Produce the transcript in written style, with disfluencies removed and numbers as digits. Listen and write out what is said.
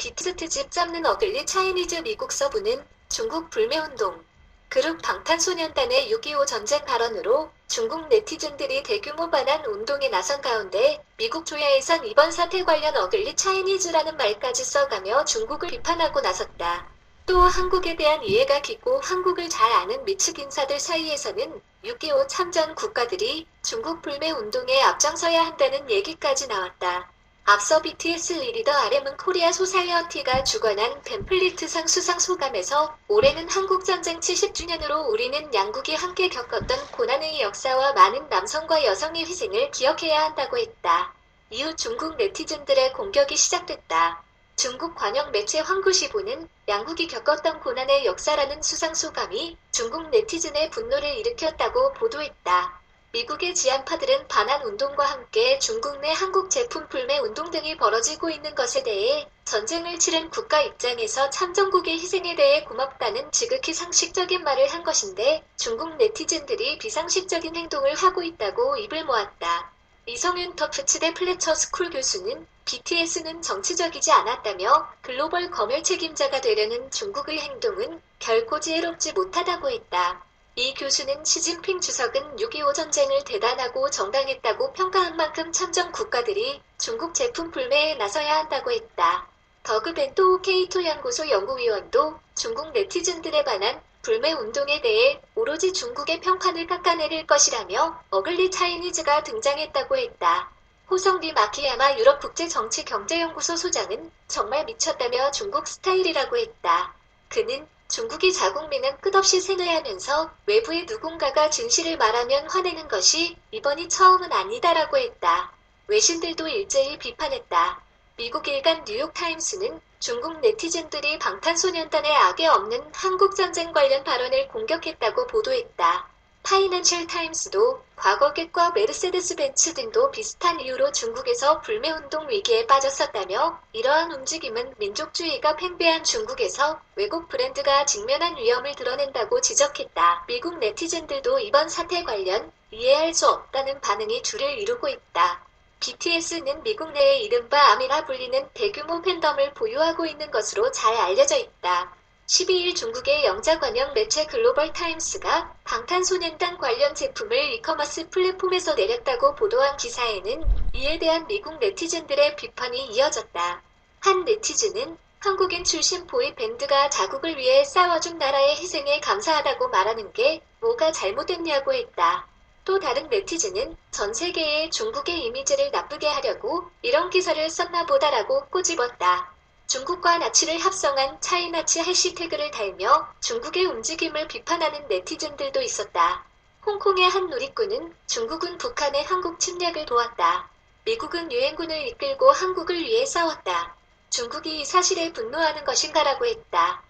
비트집 잡는 어글리 차이니즈 미국 서부는 중국 불매운동. 그룹 방탄소년단의 6.25 전쟁 발언으로 중국 네티즌들이 대규모 반환 운동에 나선 가운데 미국 조야에선 이번 사태 관련 어글리 차이니즈라는 말까지 써가며 중국을 비판하고 나섰다. 또 한국에 대한 이해가 깊고 한국을 잘 아는 미측 인사들 사이에서는 6.25 참전 국가들이 중국 불매 운동에 앞장서야 한다는 얘기까지 나왔다. 앞서 BTS 리더 RM은 코리아 소사이어티가 주관한 팸플리트상 수상 소감에서 올해는 한국전쟁 70주년으로 우리는 양국이 함께 겪었던 고난의 역사와 많은 남성과 여성의 희생을 기억해야 한다고 했다. 이후 중국 네티즌들의 공격이 시작됐다. 중국 관영 매체 황구시보는 양국이 겪었던 고난의 역사라는 수상 소감이 중국 네티즌의 분노를 일으켰다고 보도했다. 미국의 지한파들은 반환 운동과 함께 중국 내 한국 제품 불매 운동 등이 벌어지고 있는 것에 대해 전쟁을 치른 국가 입장에서 참전국의 희생에 대해 고맙다는 지극히 상식적인 말을 한 것인데 중국 네티즌들이 비상식적인 행동을 하고 있다고 입을 모았다. 이성윤 터프츠대 플래처 스쿨 교수는 BTS는 정치적이지 않았다며 글로벌 검열 책임자가 되려는 중국의 행동은 결코 지혜롭지 못하다고 했다. 이 교수는 시진핑 주석은 6.25 전쟁을 대단하고 정당했다고 평가한 만큼 참전 국가들이 중국 제품 불매에 나서야 한다고 했다. 더그벤토 케이토 연구소 연구위원도 중국 네티즌들에 관한 불매 운동에 대해 오로지 중국의 평판을 깎아내릴 것이라며 어글리 차이니즈가 등장했다고 했다. 호성리 마키야마 유럽국제정치경제연구소 소장은 정말 미쳤다며 중국 스타일이라고 했다. 그는 중국이 자국민은 끝없이 세뇌하면서 외부의 누군가가 진실을 말하면 화내는 것이 이번이 처음은 아니다라고 했다. 외신들도 일제히 비판했다. 미국 일간 뉴욕타임스는 중국 네티즌들이 방탄소년단의 악에 없는 한국전쟁 관련 발언을 공격했다고 보도했다. 파이낸셜 타임스도 과거 겟과 메르세데스 벤츠 등도 비슷한 이유로 중국에서 불매운동 위기에 빠졌었다며 이러한 움직임은 민족주의가 팽배한 중국에서 외국 브랜드가 직면한 위험을 드러낸다고 지적했다. 미국 네티즌들도 이번 사태 관련 이해할 수 없다는 반응이 줄을 이루고 있다. BTS는 미국 내에 이른바 아미라 불리는 대규모 팬덤을 보유하고 있는 것으로 잘 알려져 있다. 12일 중국의 영자관영 매체 글로벌 타임스가 방탄소년단 관련 제품을 이커머스 플랫폼에서 내렸다고 보도한 기사에는 이에 대한 미국 네티즌들의 비판이 이어졌다. 한 네티즌은 한국인 출신 보이밴드가 자국을 위해 싸워준 나라의 희생에 감사하다고 말하는 게 뭐가 잘못됐냐고 했다. 또 다른 네티즌은 전 세계에 중국의 이미지를 나쁘게 하려고 이런 기사를 썼나 보다라고 꼬집었다. 중국과 나치를 합성한 차이나치 해시태그를 달며 중국의 움직임을 비판하는 네티즌들도 있었다. 홍콩의 한 누리꾼은 중국은 북한의 한국 침략을 도왔다. 미국은 유엔군을 이끌고 한국을 위해 싸웠다. 중국이 이 사실에 분노하는 것인가라고 했다.